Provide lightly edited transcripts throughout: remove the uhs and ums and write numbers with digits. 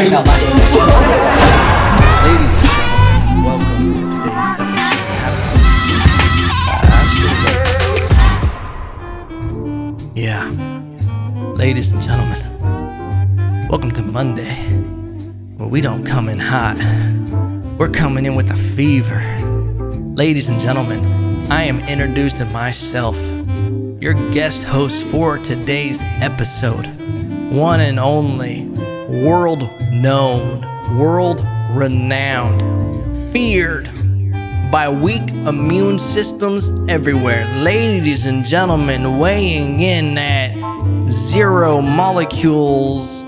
saying out loud. Ladies and gentlemen, welcome to today's episode. Yeah, ladies and gentlemen, welcome to Monday, where we don't come in hot. We're coming in with a fever. Ladies and gentlemen, I am introducing myself, your guest host for today's episode. One and only, world-known, world-renowned, feared by weak immune systems everywhere. Ladies and gentlemen, weighing in at 0 molecules,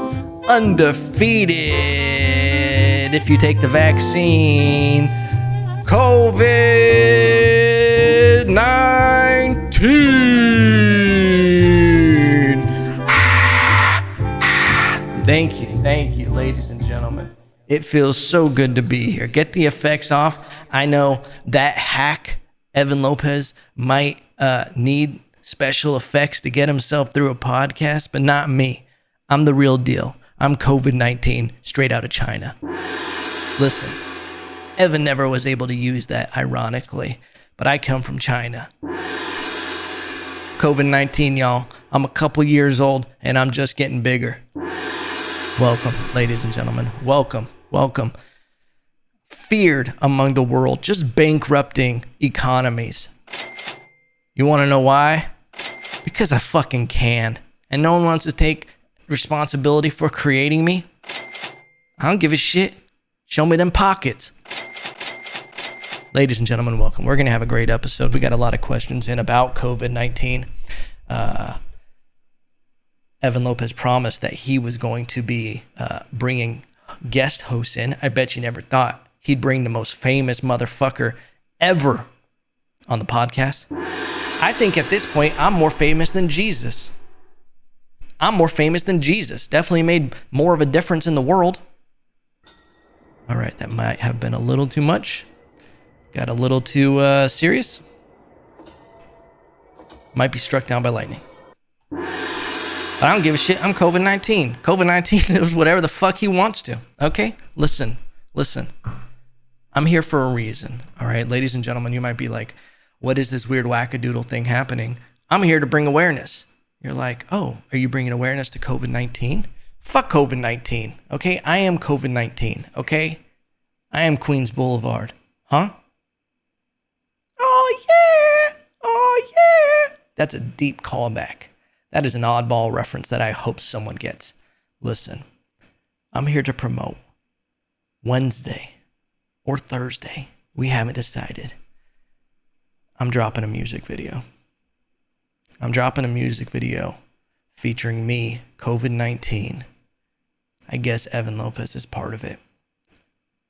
undefeated if you take the vaccine, COVID-19. Thank you, ladies and gentlemen. It feels so good to be here. Get the effects off. I know that hack, Evan Lopez, might need special effects to get himself through a podcast, but not me. I'm the real deal. I'm COVID-19, straight out of China. Listen, Evan never was able to use that, ironically, but I come from China. COVID-19, y'all. I'm a couple years old, and I'm just getting bigger. Welcome, ladies and gentlemen. Welcome. Feared among the world, just bankrupting economies. You want to know why? Because I fucking can. And no one wants to take responsibility for creating me. I don't give a shit. Show me them pockets. Ladies and gentlemen, welcome. We're going to have a great episode. We got a lot of questions in about COVID-19. Evan Lopez promised that he was going to be bringing guest hosts in. I bet you never thought he'd bring the most famous motherfucker ever on the podcast. I think at this point, I'm more famous than Jesus. Definitely made more of a difference in the world. All right, that might have been a little too much. Got a little too serious. Might be struck down by lightning. But I don't give a shit. I'm COVID-19. COVID-19 is whatever the fuck he wants to. Okay? Listen. I'm here for a reason. All right, ladies and gentlemen, you might be like, what is this weird wackadoodle thing happening? I'm here to bring awareness. You're like, oh, are you bringing awareness to COVID-19? Fuck COVID-19. Okay? I am COVID-19. Okay? I am Queens Boulevard. Huh? Oh, yeah. That's a deep callback. That is an oddball reference that I hope someone gets. Listen, I'm here to promote Wednesday or Thursday. We haven't decided. I'm dropping a music video. Featuring me, COVID-19. I guess Evan Lopez is part of it.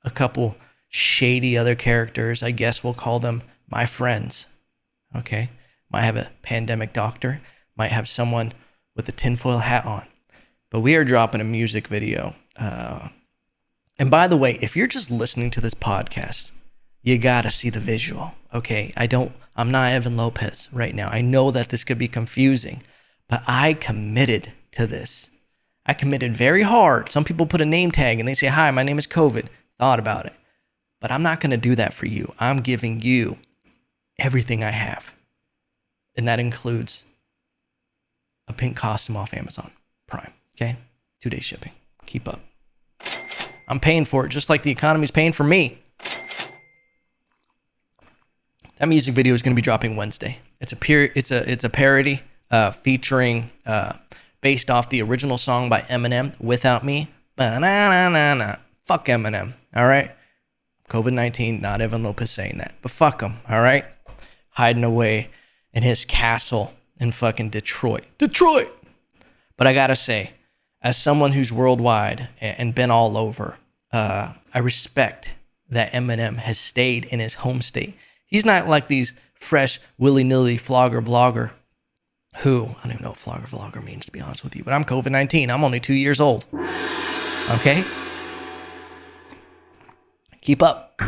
A couple shady other characters, I guess we'll call them my friends. Okay? Might have a pandemic doctor. Might have someone with a tinfoil hat on. But we are dropping a music video. And by the way, if you're just listening to this podcast, you gotta see the visual, okay? I'm not Evan Lopez right now. I know that this could be confusing, but I committed to this. I committed very hard. Some people put a name tag and they say, hi, my name is COVID. Thought about it. But I'm not gonna do that for you. I'm giving you everything I have. And that includes a pink costume off Amazon Prime, okay? 2-day shipping. Keep up. I'm paying for it just like the economy's paying for me. That music video is going to be dropping Wednesday. It's a parody featuring based off the original song by Eminem, Without Me. Ba-na-na-na-na. Fuck Eminem, all right? COVID-19, not Evan Lopez saying that, but fuck him, all right? Hiding away in his castle in fucking Detroit. But I gotta say, as someone who's worldwide and been all over, I respect that Eminem has stayed in his home state. He's not like these fresh, willy-nilly flogger vlogger who, I don't even know what flogger vlogger means, to be honest with you, but I'm COVID-19. I'm only 2 years old. Okay? Keep up.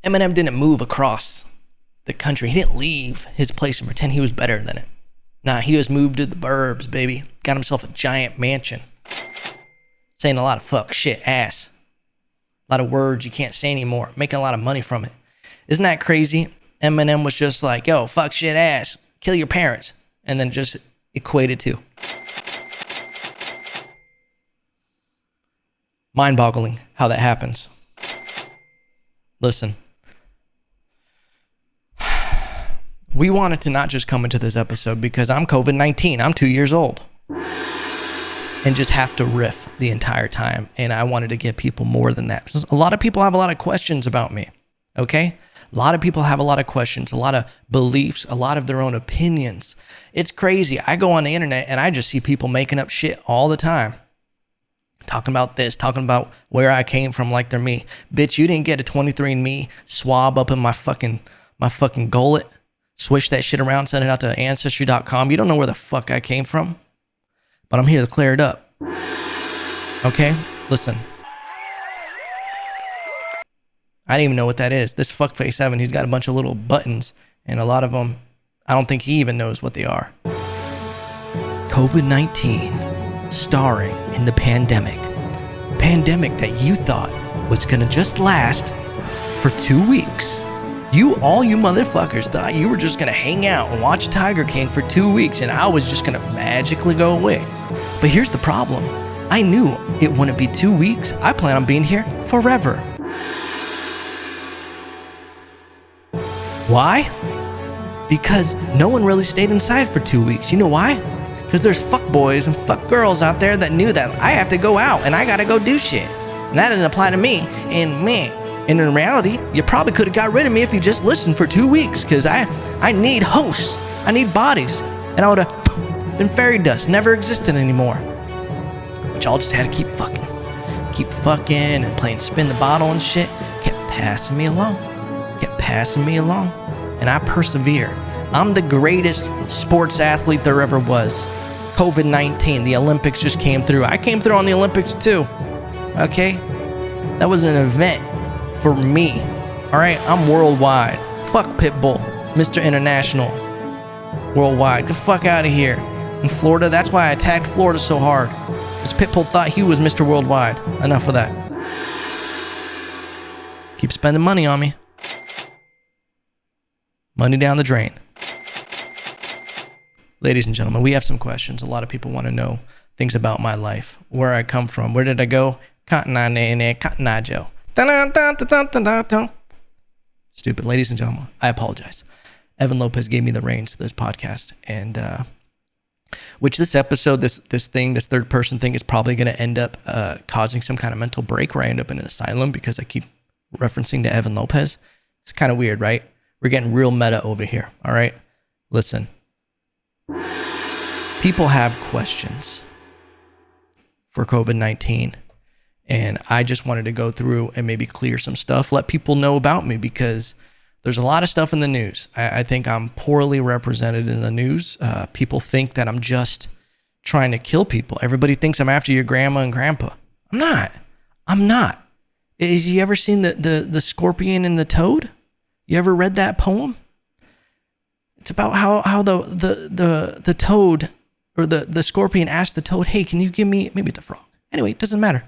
Eminem didn't move across the country. He didn't leave his place and pretend he was better than it. Nah, he just moved to the burbs, baby. Got himself a giant mansion. saying a lot of fuck, shit, ass. A lot of words you can't say anymore. Making a lot of money from it. Isn't that crazy? Eminem was just like, yo, fuck, shit, ass. Kill your parents. And then just equated to. Mind-boggling how that happens. Listen. We wanted to not just come into this episode because I'm COVID-19. I'm 2 years old. And just have to riff the entire time. And I wanted to give people more than that. A lot of people have a lot of questions about me. Okay? A lot of people have a lot of questions, a lot of beliefs, a lot of their own opinions. It's crazy. I go on the internet and I just see people making up shit all the time. Talking about this, talking about where I came from like they're me. Bitch, you didn't get a 23andMe swab up in my fucking gullet. Swish that shit around, send it out to Ancestry.com. You don't know where the fuck I came from. But I'm here to clear it up. Okay? Listen. I didn't even know what that is. This fuckface Evan, he's got a bunch of little buttons. And a lot of them, I don't think he even knows what they are. COVID-19, starring in the pandemic. Pandemic that you thought was going to just last for 2 weeks. All you motherfuckers thought you were just going to hang out and watch Tiger King for 2 weeks and I was just going to magically go away. But here's the problem. I knew it wouldn't be 2 weeks. I plan on being here forever. Why? Because no one really stayed inside for 2 weeks. You know why? Because there's fuckboys and fuck girls out there that knew that I have to go out and I got to go do shit. And that doesn't apply to me. And in reality, you probably could have got rid of me if you just listened for 2 weeks. Because I need hosts. I need bodies. And I would have been fairy dust. Never existed anymore. But y'all just had to keep fucking. Keep fucking and playing spin the bottle and shit. Kept passing me along. And I persevere. I'm the greatest sports athlete there ever was. COVID-19, the Olympics just came through. I came through on the Olympics too. Okay? That was an event for me. Alright? I'm worldwide. Fuck Pitbull. Mr. International. Worldwide. Get the fuck out of here. In Florida, that's why I attacked Florida so hard. Because Pitbull thought he was Mr. Worldwide. Enough of that. Keep spending money on me. Money down the drain. Ladies and gentlemen, we have some questions. A lot of people want to know things about my life. Where I come from. Where did I go? Cotton Eye Joe. Stupid. Ladies and gentlemen, I apologize. Evan Lopez gave me the reins to this podcast. And which this episode, this third person thing is probably going to end up causing some kind of mental break where I end up in an asylum because I keep referencing to Evan Lopez. It's kind of weird, right? We're getting real meta over here, all right? Listen. People have questions for COVID-19, and I just wanted to go through and maybe clear some stuff, let people know about me, because there's a lot of stuff in the news. I think I'm poorly represented in the news. People think that I'm just trying to kill people. Everybody thinks I'm after your grandma and grandpa. I'm not. Has you ever seen the scorpion and the toad? You ever read that poem? It's about how the toad or the scorpion asked the toad, hey, can you give me, maybe it's a frog. Anyway, it doesn't matter.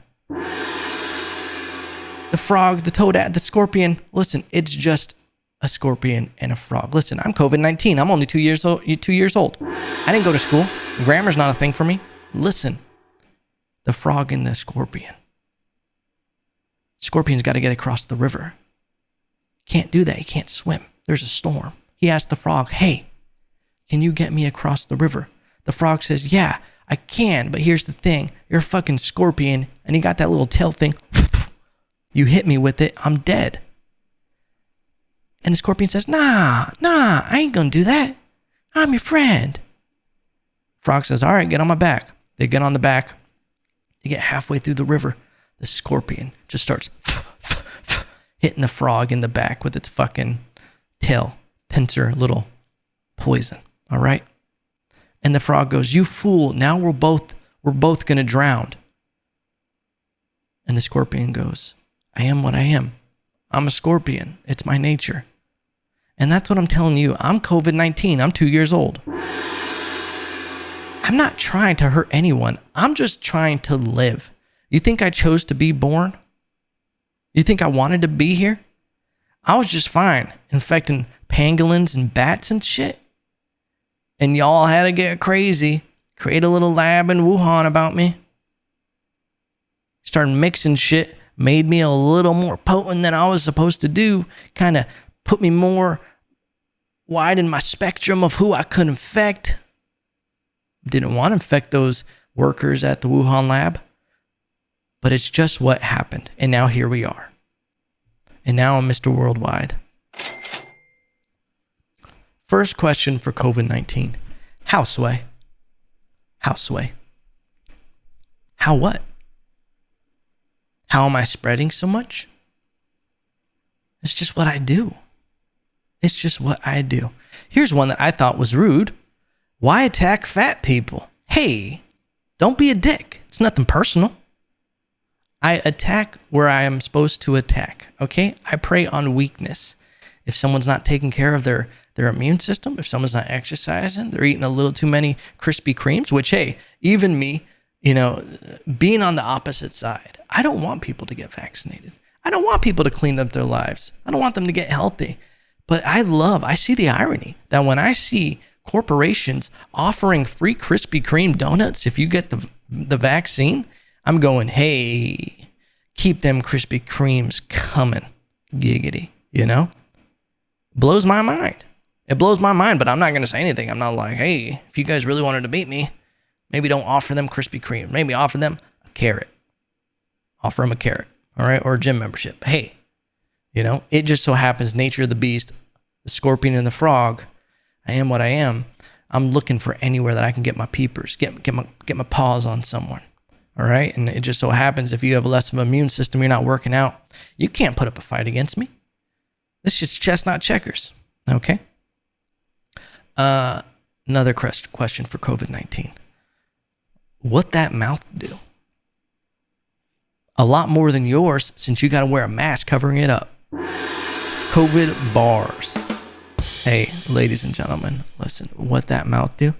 The frog, the toad, the scorpion, listen, it's just a scorpion and a frog. Listen, I'm COVID-19. I'm only 2 years old. I didn't go to school. Grammar's not a thing for me. Listen, the frog and the scorpion. Scorpion's got to get across the river. Can't do that. He can't swim. There's a storm. He asked the frog, hey, can you get me across the river? The frog says, yeah, I can, but here's the thing. You're a fucking scorpion, and you got that little tail thing. You hit me with it, I'm dead. And the scorpion says, nah, I ain't gonna do that. I'm your friend. Frog says, all right, get on my back. They get on the back. They get halfway through the river. The scorpion just starts hitting the frog in the back with its fucking tail, pincer, little poison. All right. And the frog goes, you fool. Now we're both going to drown. And the scorpion goes, I am what I am. I'm a scorpion. It's my nature. And that's what I'm telling you. I'm COVID-19. I'm 2 years old. I'm not trying to hurt anyone. I'm just trying to live. You think I chose to be born? You think I wanted to be here? I was just fine infecting pangolins and bats and shit. And y'all had to get crazy, create a little lab in Wuhan about me. Started mixing shit, made me a little more potent than I was supposed to do, kind of put me more wide in my spectrum of who I could infect. Didn't want to infect those workers at the Wuhan lab, but it's just what happened. And now here we are. And now I'm Mr. Worldwide. First question for COVID-19. How, Sway? How, Sway? How what? How am I spreading so much? It's just what I do. It's just what I do. Here's one that I thought was rude. Why attack fat people? Hey, don't be a dick. It's nothing personal. I attack where I am supposed to attack, okay? I prey on weakness. If someone's not taking care of their immune system, if someone's not exercising, they're eating a little too many Krispy Kremes, which, hey, even me, being on the opposite side, I don't want people to get vaccinated. I don't want people to clean up their lives. I don't want them to get healthy. But I see the irony that when I see corporations offering free Krispy Kreme donuts if you get the vaccine, I'm going, hey, keep them Krispy Kremes coming, giggity, Blows my mind. It blows my mind, but I'm not going to say anything. I'm not like, hey, if you guys really wanted to beat me, maybe don't offer them Krispy Kreme. Maybe offer them a carrot. Offer them a carrot, all right, or a gym membership. But hey, it just so happens, nature of the beast, the scorpion and the frog, I am what I am. I'm looking for anywhere that I can get my peepers, get my paws on someone, all right? And it just so happens if you have less of an immune system, you're not working out, you can't put up a fight against me. This shit's chestnut checkers, okay? Another question for COVID-19. What that mouth do? A lot more than yours since you got to wear a mask covering it up. COVID bars. Hey, ladies and gentlemen, listen, what that mouth do?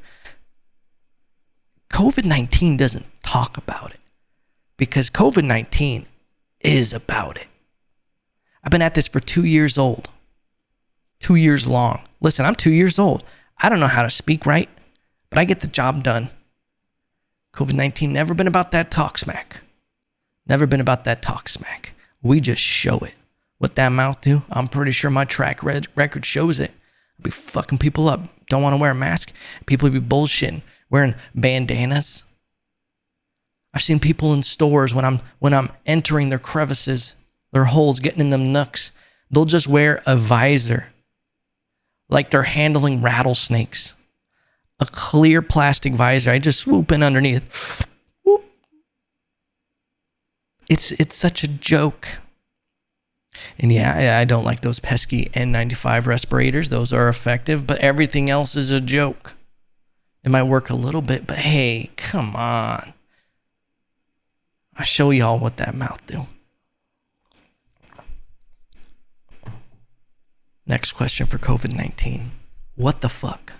COVID-19 doesn't talk about it because COVID-19 is about it. I've been at this for 2 years old. 2 years long. Listen, I'm 2 years old. I don't know how to speak right, but I get the job done. COVID-19 never been about that talk smack. Never been about that talk smack. We just show it. What that mouth do? I'm pretty sure my track record shows it. I'll be fucking people up. Don't want to wear a mask. People be bullshitting, wearing bandanas. I've seen people in stores when I'm entering their crevices, their holes, getting in them nooks. They'll just wear a visor, like they're handling rattlesnakes. A clear plastic visor. I just swoop in underneath. Whoop. It's such a joke. And yeah, I don't like those pesky N95 respirators. Those are effective, but everything else is a joke. It might work a little bit, but hey, come on. I'll show y'all what that mouth do. Next question for COVID-19. What the fuck?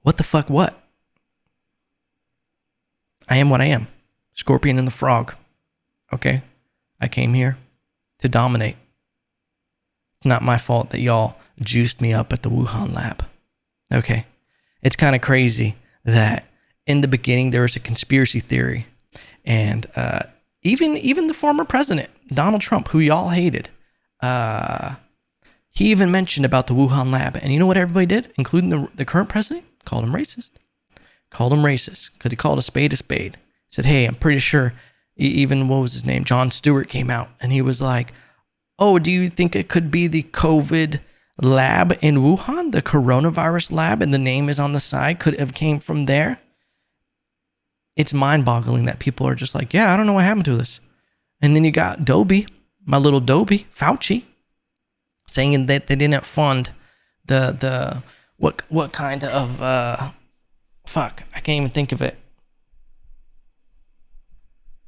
What the fuck what? I am what I am. Scorpion and the frog. Okay? I came here to dominate. It's not my fault that y'all juiced me up at the Wuhan lab. Okay? It's kind of crazy that in the beginning there was a conspiracy theory. And even the former president, Donald Trump, who y'all hated, he even mentioned about the Wuhan lab. And you know what everybody did, including the current president? Called him racist. Called him racist because he called a spade a spade. Said, hey, I'm pretty sure even, what was his name? Jon Stewart came out and he was like, oh, do you think it could be the COVID lab in Wuhan? The coronavirus lab, and the name is on the side, could have came from there? It's mind-boggling that people are just like, yeah, I don't know what happened to this. And then you got Dobie, my little Dobie, Fauci, saying that they didn't fund the what kind of fuck, I can't even think of it.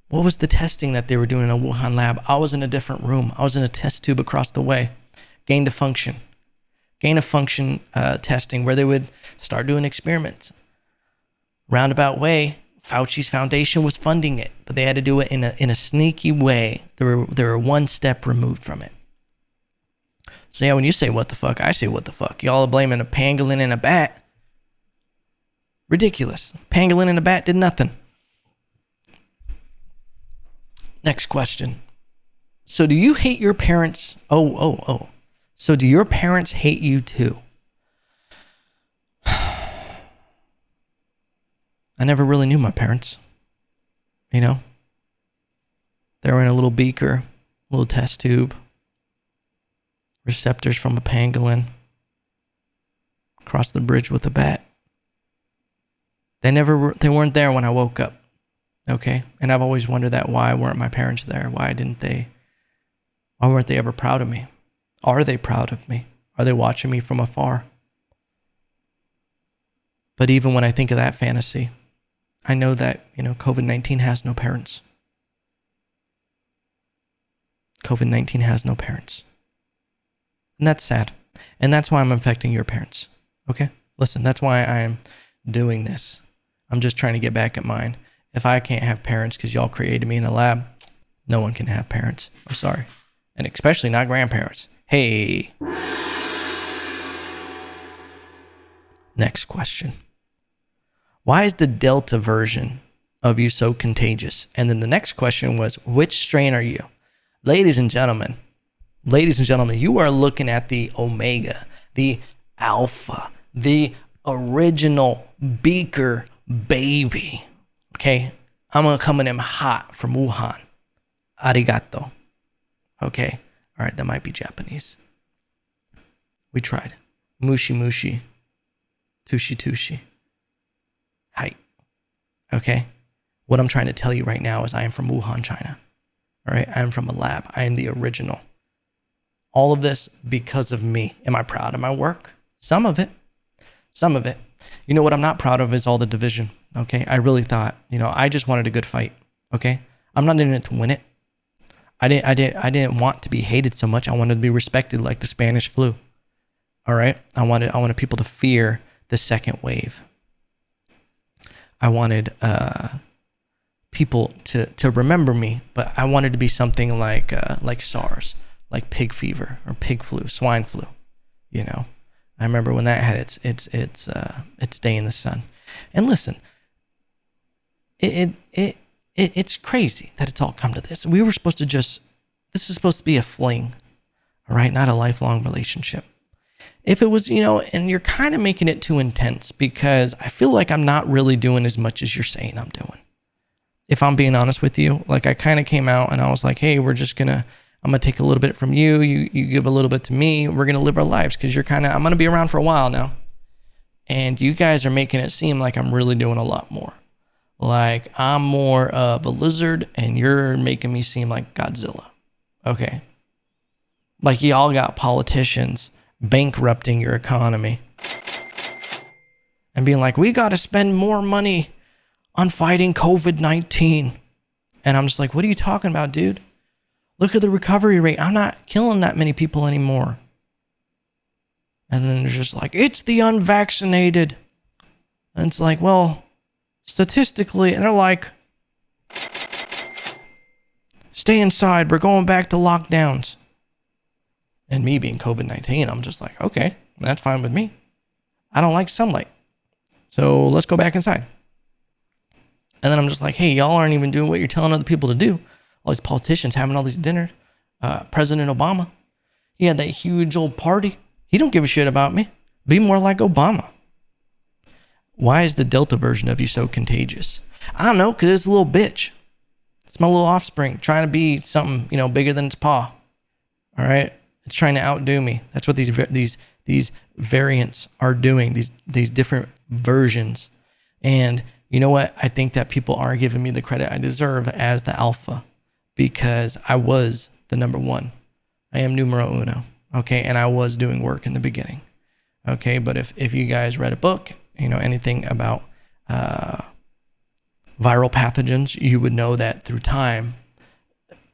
What was the testing that they were doing in a Wuhan lab? I was in a different room. I was in a test tube across the way. Gain of function testing, where they would start doing experiments. Roundabout way, Fauci's foundation was funding it, but they had to do it in a sneaky way. They were one step removed from it. So yeah, when you say what the fuck, I say what the fuck. Y'all are blaming a pangolin and a bat. Ridiculous. Pangolin and a bat did nothing. Next question. So do you hate your parents? Oh. So do your parents hate you too? I never really knew my parents. You know? They were in a little beaker, little test tube, receptors from a pangolin, across the bridge with a bat. They weren't there when I woke up. Okay? And I've always wondered that. Why weren't my parents there? Why weren't they ever proud of me? Are they proud of me? Are they watching me from afar? But even when I think of that fantasy, I know that, COVID-19 has no parents. COVID-19 has no parents. And that's sad. And that's why I'm affecting your parents. Okay? Listen, that's why I'm doing this. I'm just trying to get back at mine. If I can't have parents because y'all created me in a lab, no one can have parents. I'm sorry. And especially not grandparents. Hey. Next question. Why is the Delta version of you so contagious? And then the next question was, which strain are you? Ladies and gentlemen, you are looking at the Omega, the Alpha, the original Beaker baby. Okay? I'm going to come in them hot from Wuhan. Arigato. Okay? All right, that might be Japanese. We tried. Mushi mushi. Tushi tushi. Hi. Okay? What I'm trying to tell you right now is I am from Wuhan, China. All right? I am from a lab. I am the original. All of this because of me. Am I proud of my work? Some of it. You know what I'm not proud of is all the division. Okay? I really thought, I just wanted a good fight. Okay? I'm not in it to win it. I didn't want to be hated so much. I wanted to be respected like the Spanish flu. All right? I wanted people to fear the second wave. I wanted people to remember me, but I wanted to be something like SARS, like pig fever or pig flu, swine flu. I remember when that had its day in the sun. And listen, it's crazy that it's all come to this. We were supposed to this is supposed to be a fling, all right, not a lifelong relationship. If it was, and you're kind of making it too intense because I feel like I'm not really doing as much as you're saying I'm doing. If I'm being honest with you, like I kind of came out and I was like, hey, I'm going to take a little bit from you. You give a little bit to me. We're going to live our lives because I'm going to be around for a while now. And you guys are making it seem like I'm really doing a lot more. Like I'm more of a lizard and you're making me seem like Godzilla. Okay. Like y'all got politicians bankrupting your economy and being like, we got to spend more money on fighting COVID-19. And I'm just like, what are you talking about, dude? Look at the recovery rate. I'm not killing that many people anymore. And then they're just like, it's the unvaccinated. And it's like, well, statistically, and they're like, stay inside. We're going back to lockdowns. And me being COVID-19, I'm just like, okay, that's fine with me. I don't like sunlight. So let's go back inside. And then I'm just like, hey, y'all aren't even doing what you're telling other people to do. All these politicians having all these dinners. President Obama, he had that huge old party. He don't give a shit about me. Be more like Obama. Why is the Delta version of you so contagious? I don't know, because it's a little bitch. It's my little offspring trying to be something, bigger than its paw. All right? It's trying to outdo me. That's what these variants are doing, these different versions. And you know what? I think that people aren't giving me the credit I deserve as the alpha because I was the number one. I am numero uno. Okay. And I was doing work in the beginning. Okay. But if you guys read a book, anything about viral pathogens, you would know that through time,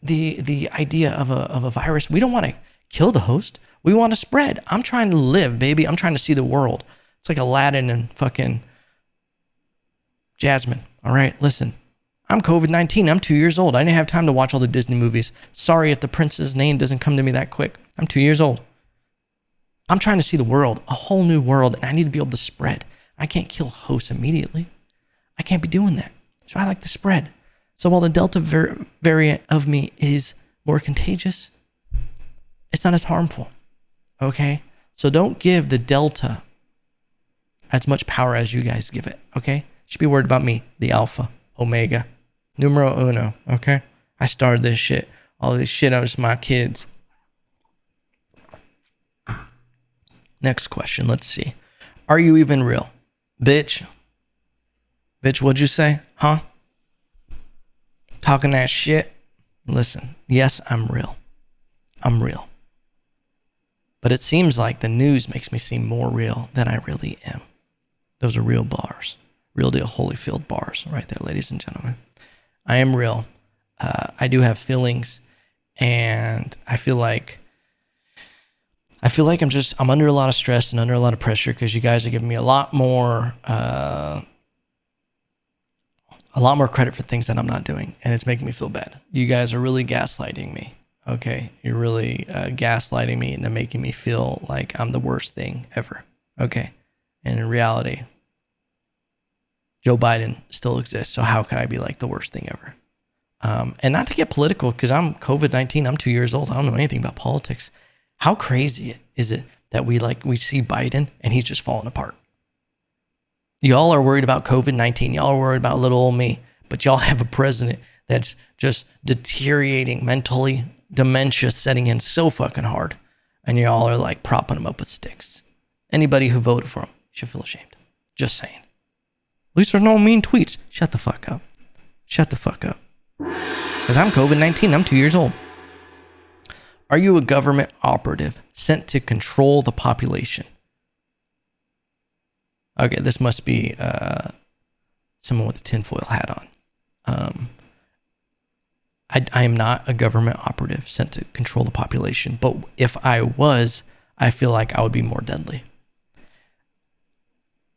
the idea of a virus, we don't want to kill the host. We want to spread. I'm trying to live, baby. I'm trying to see the world. It's like Aladdin and fucking Jasmine. All right, listen. I'm COVID-19. I'm 2 years old. I didn't have time to watch all the Disney movies. Sorry if the prince's name doesn't come to me that quick. I'm 2 years old. I'm trying to see the world, a whole new world, and I need to be able to spread. I can't kill hosts immediately. I can't be doing that. So I like to spread. So while the Delta variant of me is more contagious, it's not as harmful. Okay? So don't give the Delta as much power as you guys give it. Okay? You should be worried about me, the Alpha, Omega, numero uno. Okay? I started this shit. All this shit on just my kids. Next question. Let's see. Are you even real? Bitch. Bitch, what'd you say? Huh? Talking that shit? Listen, yes, I'm real. I'm real. But it seems like the news makes me seem more real than I really am. Those are real bars. Real deal Holyfield bars right there, ladies and gentlemen. I am real. I do have feelings, and I feel like I'm under a lot of stress and under a lot of pressure because you guys are giving me a lot more credit for things that I'm not doing, and it's making me feel bad. You guys are really gaslighting me. Okay, you're really gaslighting me into making me feel like I'm the worst thing ever. Okay, and in reality, Joe Biden still exists. So how could I be like the worst thing ever? And not to get political, because I'm COVID-19. I'm 2 years old. I don't know anything about politics. How crazy is it that we see Biden and he's just falling apart? Y'all are worried about COVID-19. Y'all are worried about little old me, but y'all have a president that's just deteriorating mentally, dementia setting in so fucking hard, and y'all are like propping him up with sticks. Anybody who voted for him should feel ashamed. Just saying. At least there's no mean tweets. Shut the fuck up. Shut the fuck up. Because I'm COVID-19. I'm 2 years old. Are you a government operative sent to control the population? Okay, this must be someone with a tinfoil hat on. I am not a government operative sent to control the population, but if I was, I feel like I would be more deadly.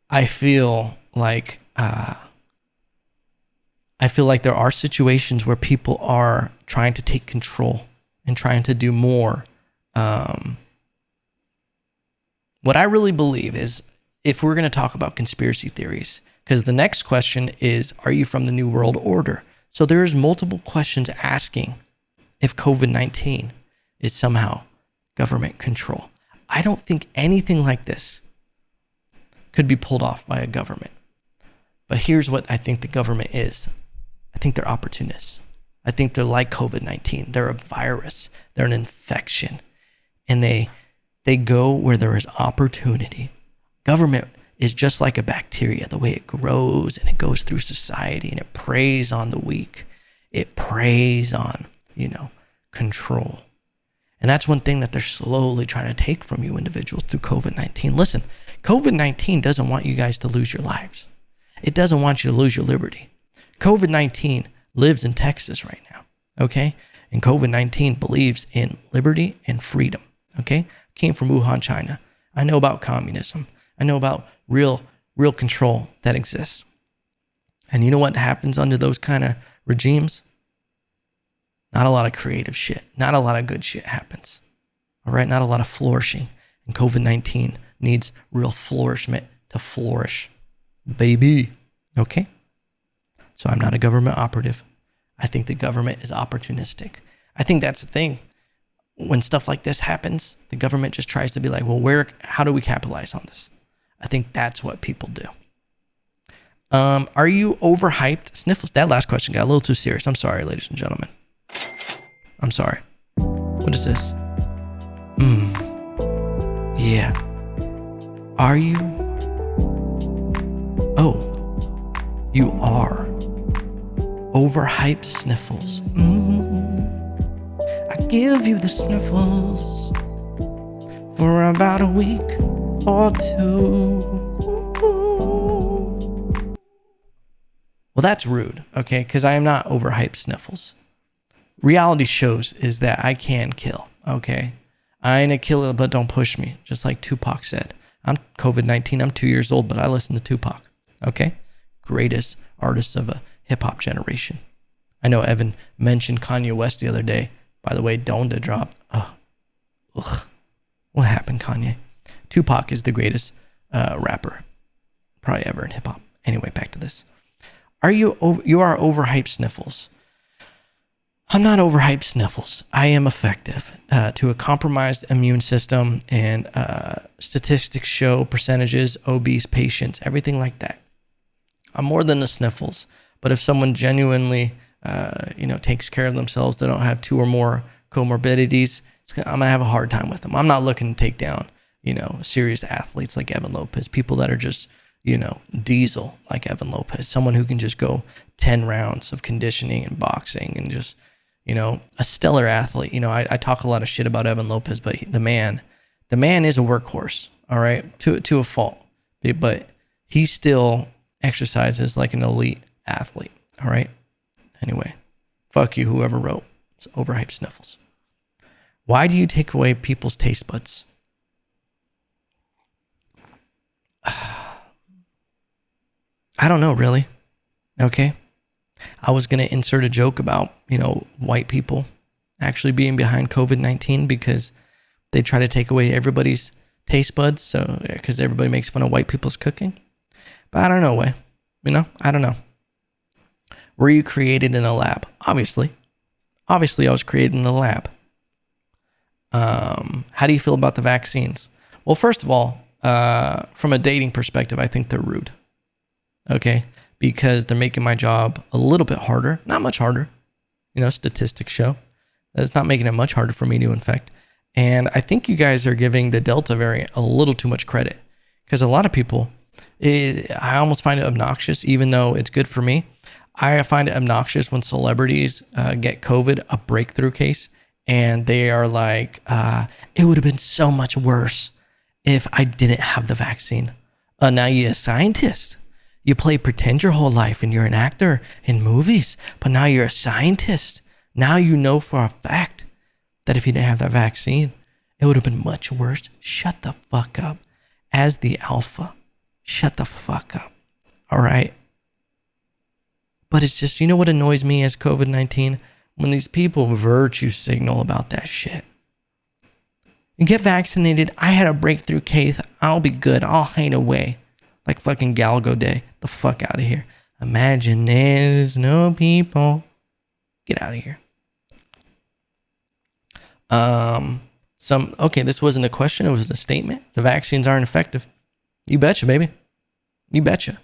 I feel like there are situations where people are trying to take control and trying to do more. What I really believe is, if we're going to talk about conspiracy theories, because the next question is, are you from the New World Order? So there's multiple questions asking if COVID-19 is somehow government control. I don't think anything like this could be pulled off by a government. But here's what I think the government is. I think they're opportunists. I think they're like COVID-19. They're a virus. They're an infection. And they go where there is opportunity. Government is just like a bacteria, the way it grows and it goes through society and it preys on the weak. It preys on, control. And that's one thing that they're slowly trying to take from you individuals through COVID-19. Listen, COVID-19 doesn't want you guys to lose your lives. It doesn't want you to lose your liberty. COVID-19 lives in Texas right now, okay? And COVID-19 believes in liberty and freedom, okay? Came from Wuhan, China. I know about communism. I know about real control that exists. And you know what happens under those kind of regimes? Not a lot of creative shit. Not a lot of good shit happens. All right? Not a lot of flourishing. And COVID-19 needs real flourishment to flourish. Baby. Okay? So I'm not a government operative. I think the government is opportunistic. I think that's the thing. When stuff like this happens, the government just tries to be like, well, how do we capitalize on this? I think that's what people do. Are you overhyped? Sniffles. That last question got a little too serious. I'm sorry, ladies and gentlemen. I'm sorry. What is this? Yeah. Are you? Oh, you are. Overhyped sniffles. I give you the sniffles for about a week or two. Well, that's rude, okay? Because I am not overhyped sniffles. Reality shows is that I can kill, okay? I ain't a killer, but don't push me, just like Tupac said. I'm COVID-19, I'm 2 years old, but I listen to Tupac, okay? Greatest artists of a hip hop generation. I know Evan mentioned Kanye West the other day. By the way, Donda dropped. Oh, ugh. What happened, Kanye? Tupac is the greatest rapper probably ever in hip hop. Anyway, back to this. You are overhyped, Sniffles. I'm not overhyped, Sniffles. I am effective to a compromised immune system, and statistics show percentages, obese patients, everything like that. I'm more than the Sniffles, but if someone genuinely, takes care of themselves, they don't have 2 or more comorbidities, I'm gonna have a hard time with them. I'm not looking to take down, serious athletes like Evan Lopez, people that are just, diesel like Evan Lopez, someone who can just go 10 rounds of conditioning and boxing and just, a stellar athlete. I talk a lot of shit about Evan Lopez, but the man is a workhorse, all right, to a fault, but he still exercises like an elite athlete, all right? Anyway, fuck you, whoever wrote it's overhyped, Sniffles. Why do you take away people's taste buds? I don't know, really. Okay. I was going to insert a joke about, white people actually being behind COVID-19 because they try to take away everybody's taste buds. So, because everybody makes fun of white people's cooking. But I don't know, I don't know. Were you created in a lab? Obviously, I was created in a lab. How do you feel about the vaccines? Well, first of all, from a dating perspective, I think they're rude. Okay, because they're making my job a little bit harder, not much harder. Statistics show that's not making it much harder for me to infect. And I think you guys are giving the Delta variant a little too much credit, because a lot of people, I almost find it obnoxious, even though it's good for me. I find it obnoxious when celebrities get COVID, a breakthrough case, and they are like, it would have been so much worse if I didn't have the vaccine. Now you're a scientist. You play pretend your whole life and you're an actor in movies, but now you're a scientist. Now you know for a fact that if you didn't have that vaccine, it would have been much worse. Shut the fuck up. As the alpha, shut the fuck up. All right? But it's just, what annoys me as COVID-19? When these people virtue signal about that shit. You get vaccinated, I had a breakthrough case, I'll be good, I'll hide away. Like fucking Galgo Day. The fuck out of here. Imagine there's no people. Get out of here. This wasn't a question, it was a statement. The vaccines aren't effective. You betcha, baby. You betcha.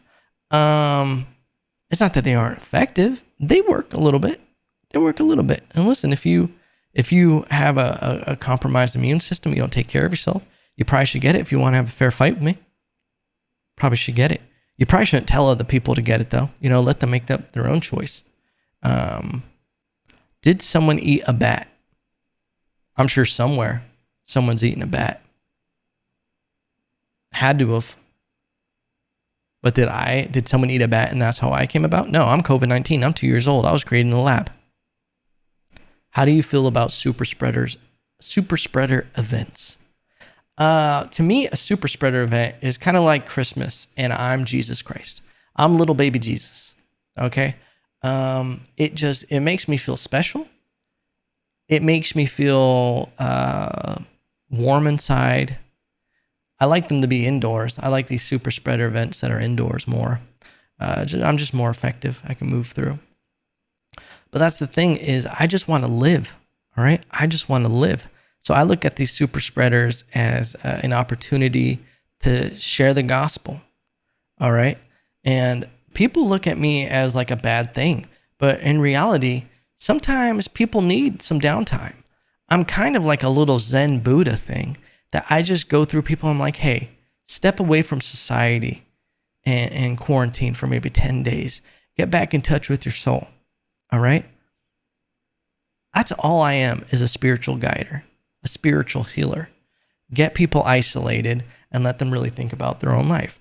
It's not that they aren't effective. They work a little bit. And listen, if you have a compromised immune system, you don't take care of yourself, you probably should get it if you want to have a fair fight with me. Probably should get it. You probably shouldn't tell other people to get it, though. Let them make their own choice. Did someone eat a bat? I'm sure somewhere someone's eaten a bat. Had to have. But did someone eat a bat and that's how I came about? No, I'm COVID-19. I'm 2 years old. I was created in the lab. How do you feel about super spreader events? To me, a super spreader event is kind of like Christmas and I'm Jesus Christ. I'm little baby Jesus. Okay. It makes me feel special. It makes me feel warm inside. I like them to be indoors. I like these super spreader events that are indoors more. I'm just more effective. I can move through. But that's the thing is I just want to live. All right. I just want to live. So I look at these super spreaders as an opportunity to share the gospel. All right. And people look at me as like a bad thing. But in reality, sometimes people need some downtime. I'm kind of like a little Zen Buddha thing that I just go through people. I'm like, hey, step away from society and quarantine for maybe 10 days. Get back in touch with your soul. All right. That's all I am, is a spiritual guider, a spiritual healer. Get people isolated and let them really think about their own life.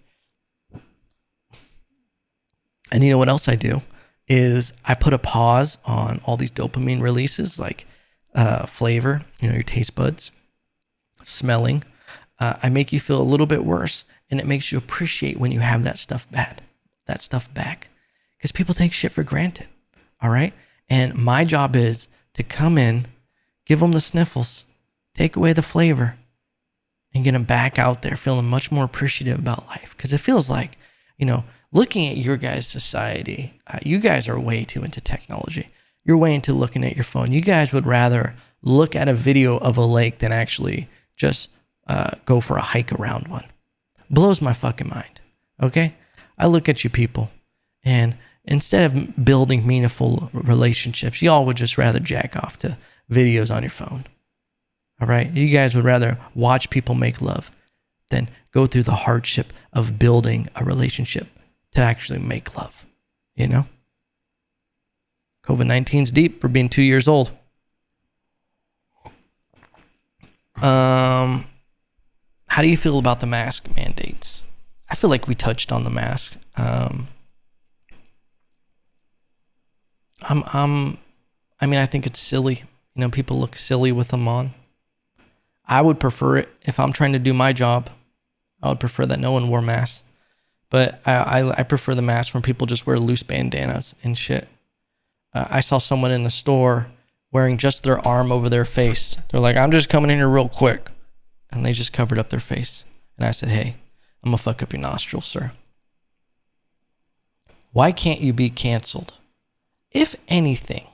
And you know what else I do is I put a pause on all these dopamine releases like flavor, your taste buds, smelling. I make you feel a little bit worse, and it makes you appreciate when you have that stuff back. Because because people take shit for granted. All right. And my job is to come in, give them the sniffles, take away the flavor, and get them back out there feeling much more appreciative about life. Because it feels like, looking at your guys' society, you guys are way too into technology. You're way into looking at your phone. You guys would rather look at a video of a lake than actually just go for a hike around one. Blows my fucking mind. Okay? I look at you people, and instead of building meaningful relationships, y'all would just rather jack off to videos on your phone. All right? You guys would rather watch people make love than go through the hardship of building a relationship to actually make love. COVID-19's deep for being 2 years old. How do you feel about the mask mandates? I feel like we touched on the mask. I think it's silly. People look silly with them on. I would prefer it if I'm trying to do my job. I would prefer that no one wore masks. But I prefer the masks when people just wear loose bandanas and shit. I saw someone in the store wearing just their arm over their face. They're like, I'm just coming in here real quick. And they just covered up their face. And I said, hey, I'm going to fuck up your nostrils, sir. Why can't you be canceled? If anything,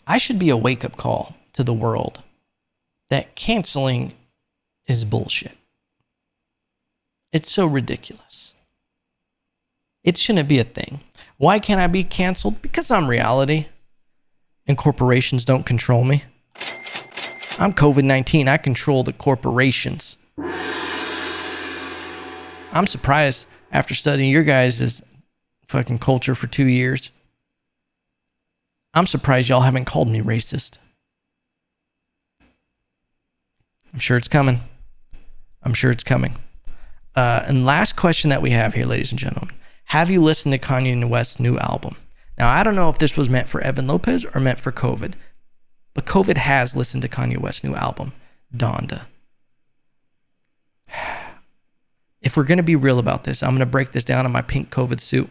I should be a wake-up call to the world that canceling is bullshit. It's so ridiculous. It shouldn't be a thing. Why can't I be canceled? Because I'm reality. And corporations don't control me. I'm COVID-19. I control the corporations. I'm surprised after studying your guys' fucking culture for 2 years. I'm surprised y'all haven't called me racist. I'm sure it's coming. And last question that we have here, ladies and gentlemen. Have you listened to Kanye West's new album? Now, I don't know if this was meant for Evan Lopez or meant for COVID, but COVID has listened to Kanye West's new album, Donda. If we're going to be real about this, I'm going to break this down in my pink COVID suit.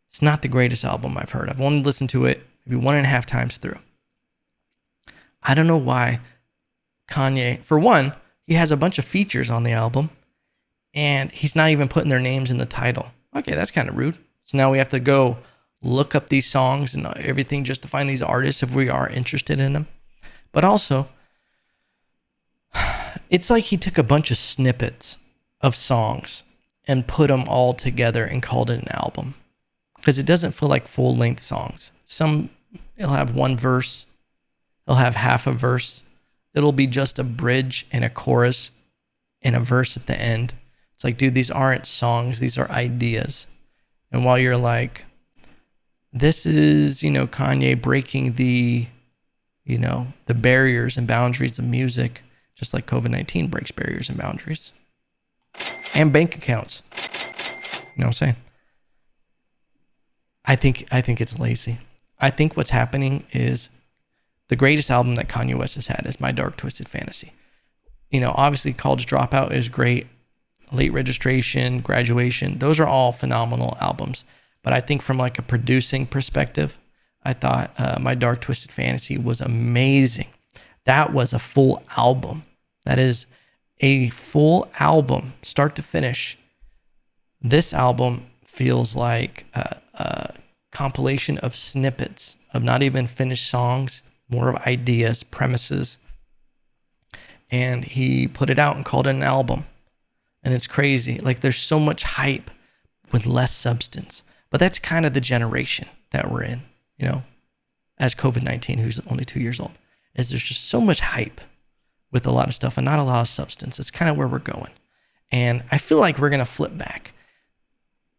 It's not the greatest album I've heard. I've only listened to it maybe 1.5 times through. I don't know why Kanye, for one, he has a bunch of features on the album, and he's not even putting their names in the title. Okay, that's kind of rude. So now we have to go look up these songs and everything just to find these artists if we are interested in them. But also, it's like he took a bunch of snippets of songs and put them all together and called it an album. Because it doesn't feel like full-length songs. It'll have one verse. It'll have half a verse. It'll be just a bridge and a chorus and a verse at the end. It's like, dude, these aren't songs. These are ideas. And while you're like, this is, Kanye breaking the barriers and boundaries of music, just like COVID-19 breaks barriers and boundaries. And bank accounts. You know what I'm saying? I think it's lazy. I think what's happening is the greatest album that Kanye West has had is My Dark Twisted Fantasy. Obviously College Dropout is great. Late Registration, Graduation, those are all phenomenal albums. But I think from like a producing perspective, I thought My Dark Twisted Fantasy was amazing. That was a full album. That is a full album, start to finish. This album feels like a compilation of snippets of not even finished songs, more of ideas, premises. And he put it out and called it an album. And it's crazy. Like, there's so much hype with less substance. But that's kind of the generation that we're in, as COVID-19, who's only 2 years old, is there's just so much hype with a lot of stuff and not a lot of substance. It's kind of where we're going. And I feel like we're going to flip back.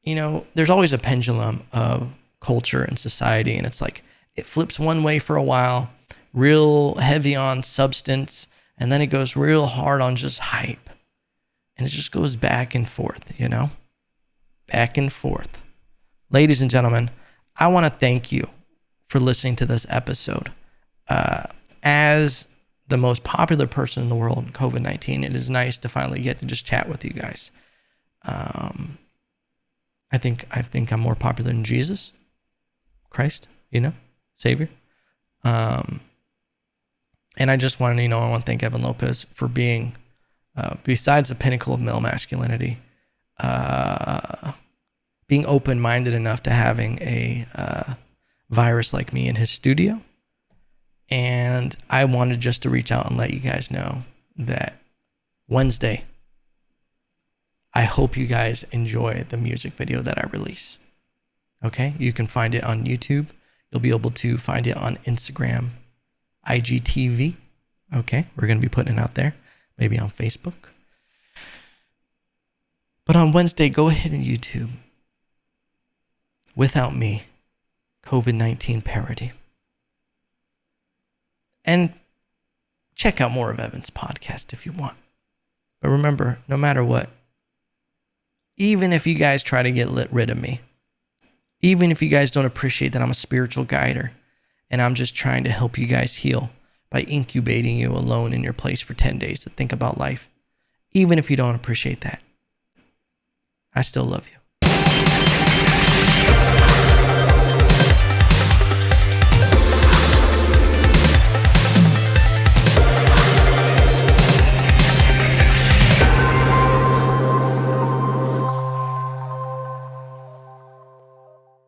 There's always a pendulum of culture and society, and it's like it flips one way for a while, real heavy on substance, and then it goes real hard on just hype. And it just goes back and forth, back and forth. Ladies and gentlemen, I want to thank you for listening to this episode. As the most popular person in the world, COVID-19, it is nice to finally get to just chat with you guys. I think I'm more popular than Jesus Christ, Savior. And I just want to, I want to thank Evan Lopez for being, besides the pinnacle of male masculinity, being open-minded enough to having a virus like me in his studio. And I wanted just to reach out and let you guys know that Wednesday, I hope you guys enjoy the music video that I release. Okay? You can find it on YouTube. You'll be able to find it on Instagram, IGTV. Okay? We're going to be putting it out there. Maybe on Facebook. But on Wednesday, go ahead and YouTube Without Me, COVID-19 parody. And check out more of Evan's podcast if you want. But remember, no matter what, even if you guys try to get rid of me, even if you guys don't appreciate that I'm a spiritual guider and I'm just trying to help you guys heal by incubating you alone in your place for 10 days to think about life, even if you don't appreciate that, I still love you.